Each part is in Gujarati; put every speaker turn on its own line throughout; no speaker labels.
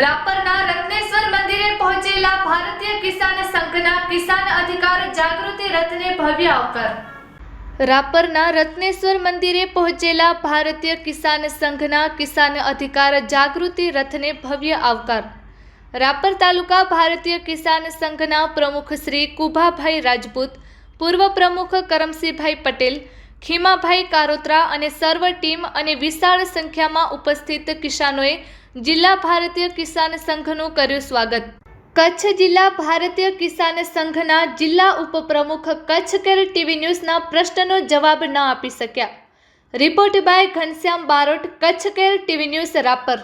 રાપરના રત્નેશ્વર મંદિરે પહોંચેલા ભારતીય કિસાન સંઘના કિસાન અધિકાર જાગૃતિ રથને ભવ્ય આવકાર। રાપરના રત્નેશ્વર મંદિરે પહોંચેલા ભારતીય કિસાન સંઘના કિસાન અધિકાર જાગૃતિ રથને ભવ્ય આવકાર। રાપર તાલુકા ભારતીય કિસાન સંઘના પ્રમુખ શ્રી કુભાભાઈ રાજપૂત, પૂર્વ પ્રમુખ કરમસિંહભાઈ પટેલ, ખીમાભાઈ કારોત્રા અને સર્વ ટીમ અને વિશાળ સંખ્યામાં ઉપસ્થિત કિસાનોએ જિલ્લા ભારતીય કિસાન સંઘનું કર્યું સ્વાગત। કચ્છ જિલ્લા ભારતીય કિસાન સંઘના જિલ્લા ઉપપ્રમુખ કચ્છ કેર ટીવી ન્યૂઝના પ્રશ્નનો જવાબ ન આપી શક્યા। Report by Ghanshyam Barot, Kutch care TV news, Rapar.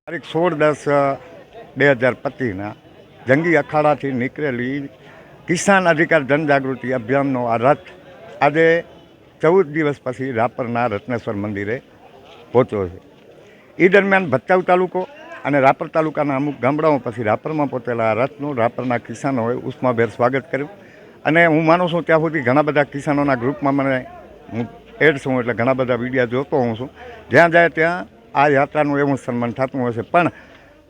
તારીખ 16/10/2025 જંગી અખાડાથી નીકળેલી કિસાન અધિકાર જનજાગૃતિ અભિયાનનો આ રથ આજે 14 દિવસ પછી રાપરના રત્નેશ્વર મંદિરે પહોંચ્યો છે। એ દરમિયાન ભચાઉ તાલુકો અને રાપર તાલુકાના અમુક ગામડાઓ પછી રાપરમાં પહોંચેલા આ રથનું રાપરના કિસાનોએ ઉષ્માભેર સ્વાગત કર્યું। અને હું માનું છું ત્યાં સુધી ઘણા બધા કિસાનોના ગ્રુપમાં હું એડ છું, એટલે ઘણા બધા વિડીયો જોતો હોઉં છું। જ્યાં જાય ત્યાં આ યાત્રાનું એવું સન્માન થતું હોય છે, પણ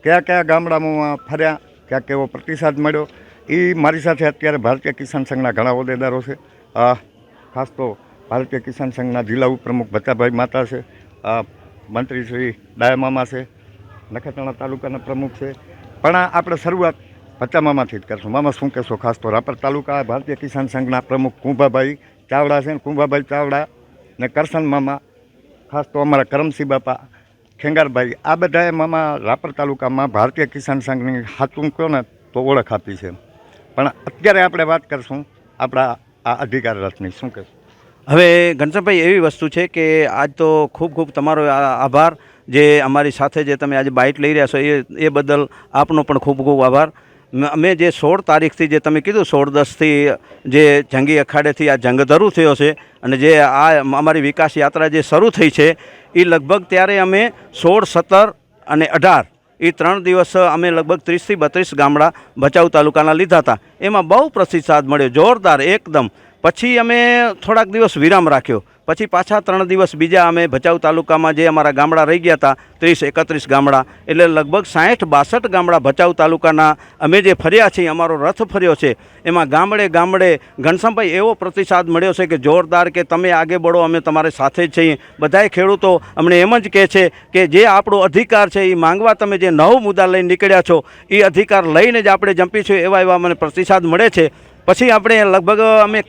કયા કયા ગામડામાં ફર્યા, ક્યાં કેવો પ્રતિસાદ મળ્યો, એ મારી સાથે અત્યારે ભારતીય કિસાન સંઘના ઘણા હોદ્દેદારો છે। ખાસ તો ભારતીય કિસાન સંઘના જિલ્લા ઉપપ્રમુખ ભચાભાઈ માતા છે, મંત્રી શ્રી ડાયામામા છે, નખત્રાણા તાલુકાના પ્રમુખ છે। પણ આપણે શરૂઆત ભચામામાંથી જ કરશું। મામા શું કહેશો? ખાસ તો રાપર તાલુકા ભારતીય કિસાન સંઘના પ્રમુખ કુંભાભાઈ ચાવડા છે, કુંભાભાઈ ચાવડા ને કરશન મામા, ખાસ તો અમારા કરમસિંહ બાપા ખેંગારભાઈ, આ બધાએ મામા રાપર તાલુકામાં ભારતીય કિસાન સંઘની સાચું કહો ને તો ઓળખ આપી છે। પણ અત્યારે આપણે વાત કરશું આપણા આ અધિકાર રથની। શું કહેશું?
હવે ઘનશ્યામભાઈ, એવી વસ્તુ છે કે આજ તો ખૂબ ખૂબ તમારો આભાર, જે અમારી સાથે જે તમે આજે બાઇટ લઈ રહ્યા છો એ બદલ આપનો પણ ખૂબ ખૂબ આભાર। અમે જે 16 તારીખથી જે તમે કીધું 16/10થી જે જંગી અખાડેથી આ જંગ શરૂ થયો છે અને જે આ અમારી વિકાસ યાત્રા જે શરૂ થઈ છે એ લગભગ ત્યારે અમે 16, 17 અને 18 એ 3 દિવસ અમે લગભગ 30 થી 32 ગામડા ભચાઉ તાલુકાના લીધા હતા। એમાં બહુ પ્રતિસાદ મળ્યો, જોરદાર એકદમ। પછી અમે થોડાક દિવસ વિરામ રાખ્યો, પછી પાછા 3 દિવસ બીજા અમે ભચાઉ તાલુકામાં જે અમારા ગામડા રહી ગયા હતા 30-31 ગામડા, એટલે લગભગ 60-62 ગામડા ભચાઉ તાલુકાના અમે જે ફર્યા છીએ, અમારો રથ ફર્યો છે, એમાં ગામડે ગામડે ઘનશ્યામભાઈ એવો પ્રતિસાદ મળ્યો છે કે જોરદાર, કે તમે આગે બળો, અમે તમારી સાથે જ છીએ. બધાય ખેડૂતો અમને એમ જ કહે છે કે જે આપણો અધિકાર છે એ માંગવા તમે જે 9 મુદ્દા લઈને નીકળ્યા છો એ અધિકાર લઈને જ આપણે જંપીશું, એવા મને પ્રતિસાદ મળે છે. પછી આપણે લગભગ અમે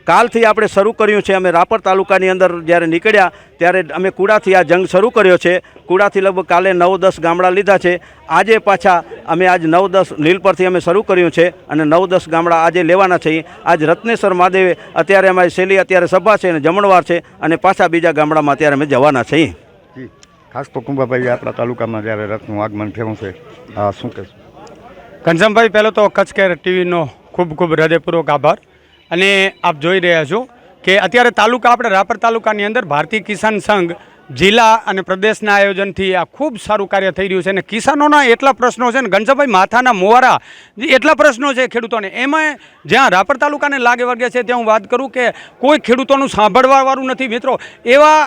કાલથી આપણે શરૂ કર્યું છે. અમે રાપર તાલુકાની અંદર જ્યારે નીકળ્યા ત્યારે અમે કુડાથી આ જંગ શરૂ કર્યો છે. કુડાથી લગભગ કાલે 9-10 ગામડા લીધા છે. આજે પાછા અમે આજ 9-10 લીલ પરથી અમે શરૂ કર્યું છે અને 9-10 ગામડા આજે લેવાના છે. આજ રત્નેશ્વર મહાદેવે અત્યારે અમારી શૈલી અત્યારે સભા છે અને જમણવાર છે, અને પાછા બીજા ગામડામાં અત્યારે અમે જવાના છીએ.
જી, ખાસ તો કુંભાભાઈ આપણા તાલુકામાં જ્યારે રથનું આગમન થયું છે, શું કહેશો?
ઘનશ્યામભાઈ, પહેલો તો કચ્છ કેર ટીવીનો ખૂબ ખૂબ હૃદયપૂર્વક આભાર. અને આપ જોઈ રહ્યા છો કે અત્યારે તાલુકા આપણે રાપર તાલુકાની અંદર ભારતીય કિસાન સંઘ જિલ્લા અને પ્રદેશના આયોજનથી આ ખૂબ સારું કાર્ય થઈ રહ્યું છે. અને કિસાનોના એટલા પ્રશ્નો છે ને ઘનશ્યામભાઈ, માથાના મોવારા એટલા પ્રશ્નો છે ખેડૂતોને. એમાં જ્યાં રાપર તાલુકાને લાગે વર્ગે છે ત્યાં હું વાત કરું કે કોઈ ખેડૂતોનું સાંભળવાવાળું નથી. મિત્રો, એવા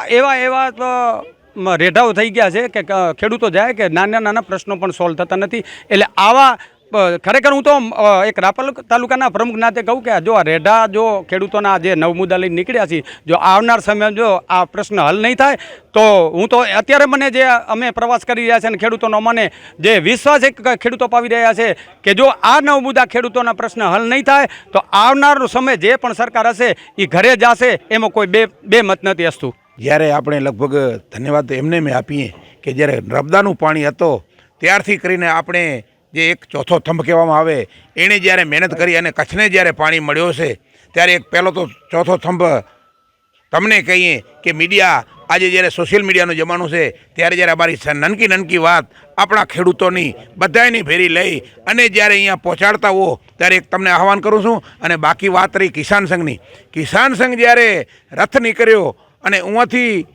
રેઢાઓ થઈ ગયા છે કે ખેડૂતો જાય કે નાના પ્રશ્નો પણ સોલ્વ થતા નથી. એટલે આવા ખરેખર હું તો એક રાપર તાલુકાના પ્રમુખ નાતે કહું કે જો આ રેઢા જો ખેડૂતોના જે 9 મુદ્દા લઈને નીકળ્યા છીએ, જો આવનાર સમયમાં જો આ પ્રશ્ન હલ નહીં થાય તો હું તો અત્યારે મને જે અમે પ્રવાસ કરી રહ્યા છે અને ખેડૂતોનો મને જે વિશ્વાસ એક ખેડૂતો પાવી રહ્યા છે કે જો આ 9 મુદ્દા ખેડૂતોના પ્રશ્ન હલ નહીં થાય તો આવનારો સમય જે પણ સરકાર હશે એ ઘરે જશે, એમાં કોઈ બે મત નથી અસ્તુ.
જ્યારે આપણે લગભગ ધન્યવાદ એમને મેં આપીએ કે જ્યારે નર્મદાનું પાણી હતો ત્યારથી કરીને આપણે જે એક ચોથો થંભ કહેવામાં આવે એણે જ્યારે મહેનત કરી અને કચ્છને જ્યારે પાણી મળ્યો છે ત્યારે એક પહેલો તો ચોથો થંભ તમને કહીએ કે મીડિયા આજે જ્યારે સોશિયલ મીડિયાનો જમાનો છે ત્યારે જ્યારે અમારી નાનકી વાત આપણા ખેડૂતોની બધાની ભેરી લઈ અને જ્યારે અહીંયા પહોંચાડતા હો ત્યારે એક તમને આહવાન કરું છું. અને બાકી વાત રહી કિસાન સંઘની. કિસાન સંઘ જ્યારે રથ નીકળ્યો અને ઉંથી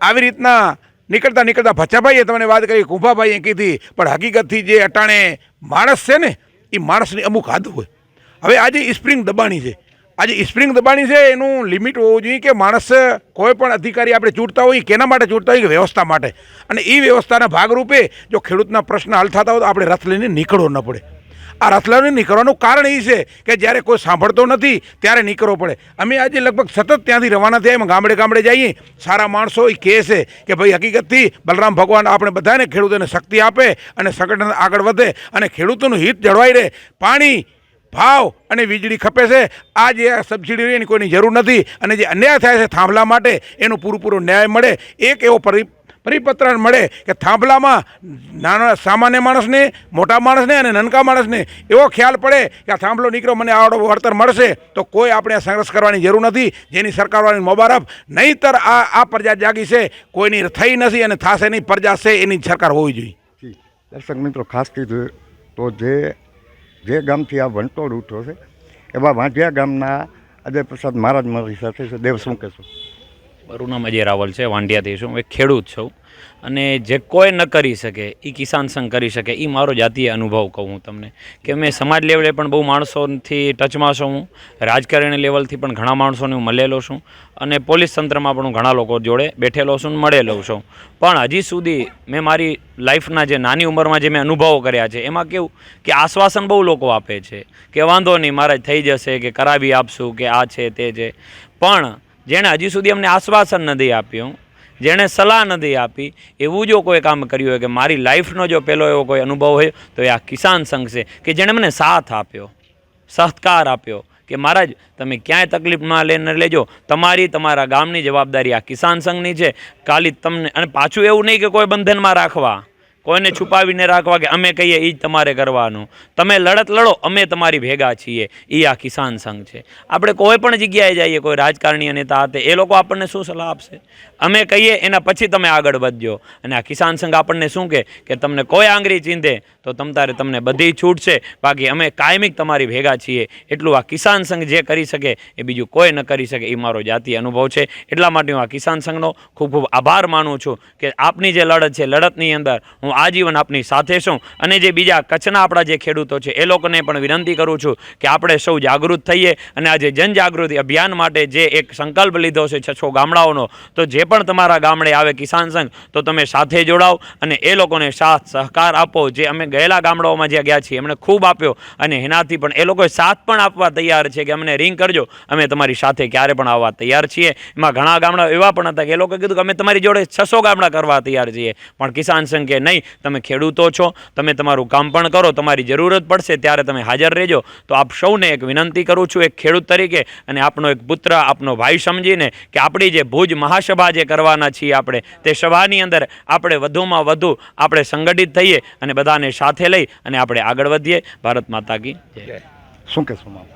આવી રીતના નીકળતા ભચાભાઈએ તમને વાત કરી, કુંભાભાઈએ કીધી, પણ હકીકતથી જે અટાણે માણસ છે ને એ માણસની અમુક હદ હોય. હવે આજે સ્પ્રિંગ દબાણી છે, એનું લિમિટ હોવું જોઈએ કે માણસ કોઈ પણ અધિકારી આપણે ચૂંટતા હોય કેના માટે ચૂંટતા હોય કે વ્યવસ્થા માટે. અને એ વ્યવસ્થાના ભાગરૂપે જો ખેડૂતના પ્રશ્ન હલ થતા હોય તો આપણે રથ લઈને નીકળવો ન પડે. આ રથ લઈને નીકળવાનું કારણ એ છે કે જ્યારે કોઈ સાંભળતો નથી ત્યારે નીકળવો પડે. અમે આજે લગભગ સતત ત્યાંથી રવાના થયા, એમ ગામડે જઈએ, સારા માણસો એ કહે છે કે ભાઈ હકીકતથી બલરામ ભગવાન આપણે બધાને ખેડૂતોને શક્તિ આપે અને સંગઠન આગળ વધે અને ખેડૂતોનું હિત જળવાઈ રહે. પાણી, ભાવ અને વીજળી ખપે છે. આ જે સબસિડી એની કોઈની જરૂર નથી. અને જે અન્યાય થાય છે થાંભલા માટે એનો પૂરો ન્યાય મળે. એક એવો પરિપત્ર મળે કે થાંભલામાં નાના સામાન્ય માણસને, મોટા માણસને અને નાનકા માણસને એવો ખ્યાલ પડે કે આ થાંભલો નીકળ્યો, મને આવડો વળતર મળશે, તો કોઈ આપણે સંઘર્ષ કરવાની જરૂર નથી. જેની સરકારવાળી મોબારક, નહીંતર આ પ્રજા જાગી છે, કોઈની થઈ નથી અને થશે નહીં. પ્રજા છે એની સરકાર હોવી જોઈએ.
દર્શક મિત્રો, ખાસ કીધું તો જે ગામથી આ વંટોળ ઉઠ્યો છે એવા વાંઢિયા ગામના અજય પ્રસાદ મહારાજ મારી સાથે છે. દેવ, શું કહેશો?
મારું નામ અજય રાવલ છે, વાંઢિયાથી છું. હું એક ખેડૂત છું અને જે કોઈ ન કરી શકે એ કિસાન સંઘ કરી શકે, એ મારો જાતીય અનુભવ કહું હું તમને. કે મેં સમાજ લેવલે પણ બહુ માણસોથી ટચમાં છું, હું રાજકારણી લેવલથી પણ ઘણા માણસોને હું મળેલો છું અને પોલીસ તંત્રમાં પણ હું ઘણા લોકો જોડે બેઠેલો છું, મળેલો છું. પણ હજી સુધી મેં મારી લાઈફના જે નાની ઉંમરમાં જે મેં અનુભવો કર્યા છે એમાં કેવું કે આશ્વાસન બહુ લોકો આપે છે કે વાંધો નહીં, મારા થઈ જશે, કે કરાવી આપશું, કે આ છે તે છે. પણ જેણે હજી સુધી અમને આશ્વાસન નથી આપ્યું, જેણે સલાહ નથી આપી, એવું જો કોઈ કામ કર્યું હોય કે મારી લાઈફનો જો પહેલો એવો કોઈ અનુભવ હોય તો એ આ કિસાન સંઘ છે કે જેણે મને સાથ આપ્યો, સહકાર આપ્યો કે મહારાજ તમે ક્યાંય તકલીફમાં લઈને લેજો, તમારા ગામની જવાબદારી આ કિસાન સંઘની છે. ખાલી તમને, અને પાછું એવું નહીં કે કોઈ બંધનમાં રાખવા, કોઈને છુપાવીને રાખવા કે અમે કહીએ એ જ તમારે કરવાનું. તમે લડત લડો, અમે તમારી ભેગા છીએ. એ આ કિસાન સંઘ છે. આપણે કોઈ પણ જગ્યાએ જઈએ, કોઈ રાજકારણીય નેતા હાથે, એ લોકો આપણને શું સલાહ આપશે? અમે કહીએ એના પછી તમે આગળ વધજો. અને આ કિસાન સંઘ આપણને શું કે તમને કોઈ આંગળી ચીંધે તો તમને બધી છૂટ છે, બાકી અમે કાયમિક તમારી ભેગા છીએ. એટલું આ કિસાન સંઘ જે કરી શકે એ બીજું કોઈ ન કરી શકે, એ મારો જાતીય અનુભવ છે. એટલા માટે હું આ કિસાન સંઘનો ખૂબ ખૂબ આભાર માનું છું કે આપની જે લડત છે, લડતની અંદર હું આજીવન આપની સાથે છું. અને જે બીજા કચ્છના આપણા જે ખેડૂતો છે એ લોકોને પણ વિનંતી કરું છું કે આપણે સૌ જાગૃત થઈએ અને આજે જનજાગૃતિ અભિયાન માટે જે એક સંકલ્પ લીધો છે 600 ગામડાઓનો, તો જે પણ તમારા ગામડે આવે કિસાન સંઘ તો તમે સાથે જોડાઓ અને એ લોકોને સાથ સહકાર આપો. જે અમે ગયેલા ગામડાઓમાં જ્યાં ગયા છીએ એમણે ખૂબ આપ્યો અને એનાથી પણ એ લોકોએ સાથ પણ આપવા તૈયાર છે કે અમને રિંગ કરજો, અમે તમારી સાથે ક્યારે પણ આવવા તૈયાર છીએ. એમાં ઘણા ગામડા એવા પણ હતા કે એ લોકોએ કીધું કે અમે તમારી જોડે 600 ગામડા કરવા તૈયાર છીએ. પણ કિસાન સંઘ કે નહીં, તમે ખેડૂતો છો, તમે તમારું કામ પણ કરો, તમારી જરૂરત પડશે ત્યારે તમે હાજર રહેજો. તો આપ સૌને એક વિનંતી કરું છું એક ખેડૂત તરીકે અને આપનો એક પુત્ર, આપનો ભાઈ સમજીને કે આપણી જે ભુજ મહાસભા જે કરવાના છીએ આપણે, તે સભાની અંદર આપણે વધુમાં વધુ આપણે સંગઠિત થઈએ અને બધાને સાથે લઈ અને આપણે આગળ વધીએ. ભારત માતા કી જય.
શું કહેશો મામ?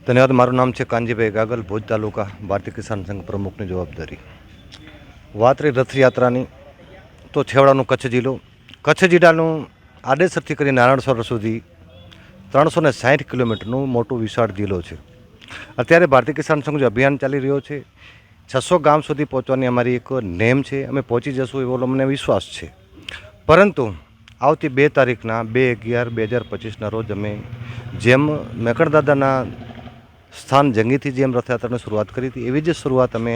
ધન્યવાદ. મારું નામ છે કાનજીભાઈ ગાગલ, ભુજ તાલુકા ભારતીય કિસાન સંઘ પ્રમુખની જવાબદારી. વાત રહી રથયાત્રાની, તો છેવાડાનું કચ્છ જિલ્લો, કચ્છ જિલ્લાનું આડેસરથી કરી નારાયણ સુધી 360 કિલોમીટરનું મોટું વિશાળ જિલ્લો છે. અત્યારે ભારતીય કિસાન સંઘ જે અભિયાન ચાલી રહ્યો છે, 600 ગામ સુધી પહોંચવાની અમારી એક નેમ છે. અમે પહોંચી જશું એવો અમને વિશ્વાસ છે. પરંતુ આવતી 2 તારીખના 2/11/2025ના રોજ અમે જેમ મેકણદાદાના સ્થાન જંગીથી જેમ રથયાત્રાની શરૂઆત કરી હતી, એવી જ શરૂઆત અમે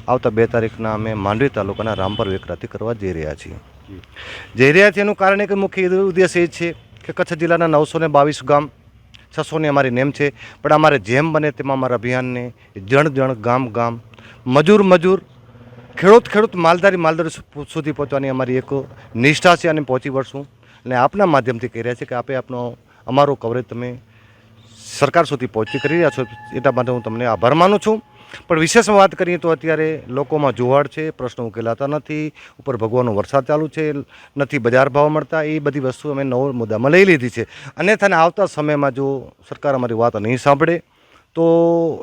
આવતા 2 તારીખના અમે માંડવી તાલુકાના રામપર વેકરાથી કરવા જઈ રહ્યા છીએ. એનું કારણ એક મુખ્ય ઉદ્દેશ એ છે કે કચ્છ જિલ્લાના 922 ગામ, 600ની અમારી નેમ છે. પણ અમારે જેમ બને તેમાં અમારા અભિયાનને જણ ગામ મજૂર ખેડૂત માલદારી સુધી પહોંચવાની અમારી એક નિષ્ઠા છે અને પહોંચી વળશું. અને આપના માધ્યમથી કહી રહ્યા છે કે આપે અમારું કવરેજ તમે સરકાર સુધી પહોંચી કરી રહ્યા છો, એટલા માટે હું તમને આભાર માનું છું. પણ વિશેષમાં વાત કરીએ તો અત્યારે લોકોમાં જુવાળ છે, પ્રશ્નો ઉકેલાતા નથી, ઉપર ભગવાનો વરસાદ ચાલુ છે, નથી બજાર ભાવ મળતા, એ બધી વસ્તુ અમે નવો મુદ્દામાં લઈ લીધી છે. અન્યથા આવતા સમયમાં જો સરકાર અમારી વાત નહીં સાંભળે તો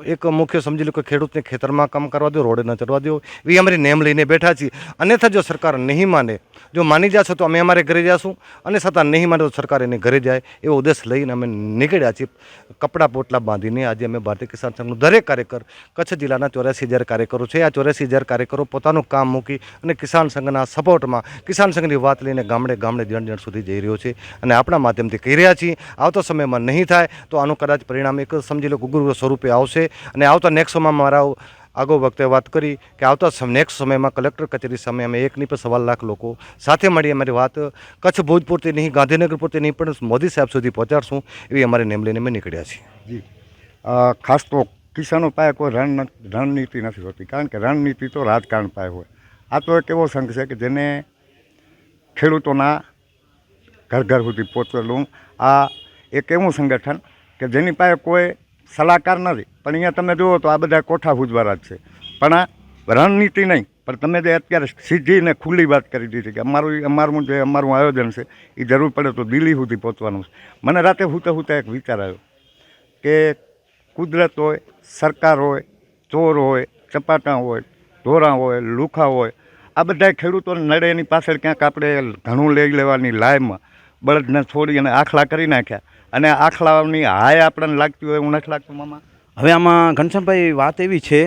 એક મુખ્ય સમજી લો કે ખેડૂતને ખેતરમાં કામ કરવા દો, રોડે ન ચડવા દો, એવી અમારી નેમ લઈને બેઠા છીએ. અન્યથા જો સરકાર નહીં માને, જો માની જશો તો અમે અમારે ઘરે જઈશું, અને છતાં નહીં માને તો સરકાર એને ઘરે જાય એવો ઉદ્દેશ લઈને અમે નીકળ્યા છીએ. કપડાં પોટલા બાંધીને આજે અમે ભારતીય કિસાન સંઘનું દરેક કાર્યકર, કચ્છ જિલ્લાના 84,000 કાર્યકરો છે. આ 84,000 કાર્યકરો પોતાનું કામ મૂકી અને કિસાન સંઘના સપોર્ટમાં કિસાન સંઘની વાત લઈને ગામડે જણ સુધી જઈ રહ્યો છે. અને આપણા માધ્યમથી કહી રહ્યા છીએ આવતા સમયમાં નહીં થાય તો આનું કદાચ પરિણામ એક સમજી લો ગુગુરુ સ્વરૂપે આવશે. અને આવતા નેક્સ્ટ સમયમાં મારા આગો વખતે વાત કરી કે આવતા નેક્સ્ટ સમયમાં કલેક્ટર કચેરી સામે અમે 1.25 લાખ લોકો સાથે મળી અમારી વાત કચ્છ ભુજ પૂરતી નહીં, ગાંધીનગર પૂરતી નહીં, પણ મોદી સાહેબ સુધી પહોંચાડશું એવી અમારી નેમ લઈને અમે નીકળ્યા છીએ.
જી, ખાસ તો કિસાનો પાસે કોઈ રણનીતિ નથી હોતી, કારણ કે રણનીતિ તો રાજકારણ પાસે હોય. આ તો એક એવો સંઘ છે કે જેને ખેડૂતોના ઘર સુધી પહોંચેલું આ એક એવું સંગઠન કે જેની પાસે કોઈ સલાહકાર નથી. પણ અહીંયા તમે જુઓ તો આ બધા કોઠા ભૂજવાળા જ છે, પણ આ રણનીતિ નહીં. પણ તમે જે અત્યારે સીધી ને ખુલ્લી વાત કરી દીધી કે અમારું આયોજન છે એ જરૂર પડે તો દિલ્હી સુધી પહોંચવાનું છે. મને રાતે હુતા એક વિચાર આવ્યો કે કુદરત હોય, સરકાર હોય, ચોર હોય, ચપાટા હોય, ઢોરા હોય, લુખા હોય, આ બધા ખેડૂતોને નડે એની પાછળ ક્યાંક આપણે ઘણું લઈ લેવાની લાયમાં બળદને છોડી અને આખલા કરી નાખ્યા. અને આખલાની હાય આપણને લાગતી હોય એવું નથી લાગતું મામા?
હવે આમાં ઘનશ્યામભાઈ વાત એવી છે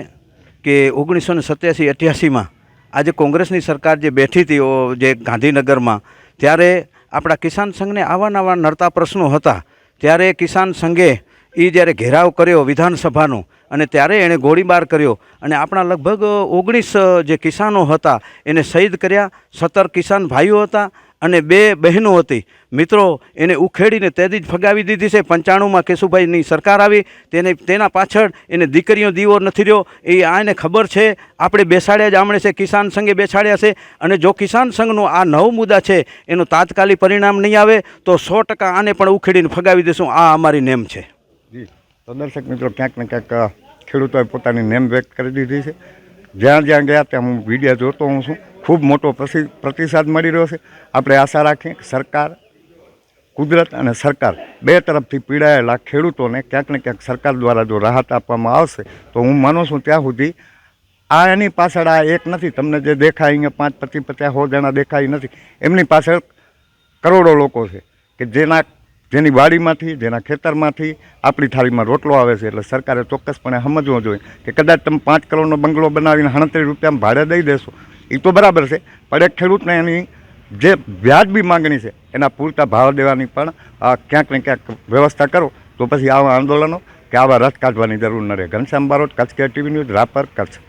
કે 1987-88માં આજે કોંગ્રેસની સરકાર જે બેઠી હતી જે ગાંધીનગરમાં, ત્યારે આપણા કિસાન સંઘને આવા નડતા પ્રશ્નો હતા. ત્યારે કિસાન સંઘે એ જ્યારે ઘેરાવ કર્યો વિધાનસભાનો અને ત્યારે એણે ગોળીબાર કર્યો અને આપણા લગભગ 19 જે કિસાનો હતા એને શહીદ કર્યા. 17 કિસાન ભાઈઓ હતા અને 2 બહેનો હતી. મિત્રો એને ઉખેડીને તેથી જ ફગાવી દીધી છે. 95માં કેશુભાઈની સરકાર આવી, તેના પાછળ એને દીકરીઓ દીવો નથી રહ્યો. એ આને ખબર છે, આપણે બેસાડ્યા જ આમણે છે, કિસાન સંઘે બેસાડ્યા છે. અને જો કિસાન સંઘનો આ નવ મુદ્દા છે એનું તાત્કાલિક પરિણામ નહીં આવે તો 100% આને પણ ઉખેડીને ફગાવી દઈશું. આ અમારી નેમ છે.
જી, તો દર્શક મિત્રો ક્યાંક ને ક્યાંક ખેડૂતોએ પોતાની નેમ વ્યક્ત કરી દીધી છે. જ્યાં ગયા ત્યાં હું વિડીયો જોતો હું છું, ખૂબ મોટો પ્રતિસાદ મળી રહ્યો છે. આપણે આશા રાખીએ કે સરકાર, કુદરત અને સરકાર બે તરફથી પીડાયેલા ખેડૂતોને ક્યાંક ને ક્યાંક સરકાર દ્વારા જો રાહત આપવામાં આવશે તો હું માનું છું ત્યાં સુધી આ એની પાછળ આ એક નથી. તમને જે દેખાય અહીંયા 5, 25, 50, 100 જણા દેખાય નથી, એમની પાછળ કરોડો લોકો છે કે જેની વાડીમાંથી, જેના ખેતરમાંથી આપણી થાળીમાં રોટલો આવે છે. એટલે સરકારે ચોક્કસપણે સમજવું જોઈએ કે કદાચ તમે 5 કરોડનો બંગલો બનાવીને 38 રૂપિયામાં ભાડે દઈ દેશો એ તો બરાબર છે, પણ એક ખેડૂતને એની જે વ્યાજબી માંગણી છે એના પૂરતા ભાવ દેવાની પણ ક્યાંક ને ક્યાંક વ્યવસ્થા કરો તો પછી આવા આંદોલનો કે આવા રથ કાઢવાની જરૂર ન રહે. Ghanshyam Barot, Kutch care TV news, Rapar, Kutch.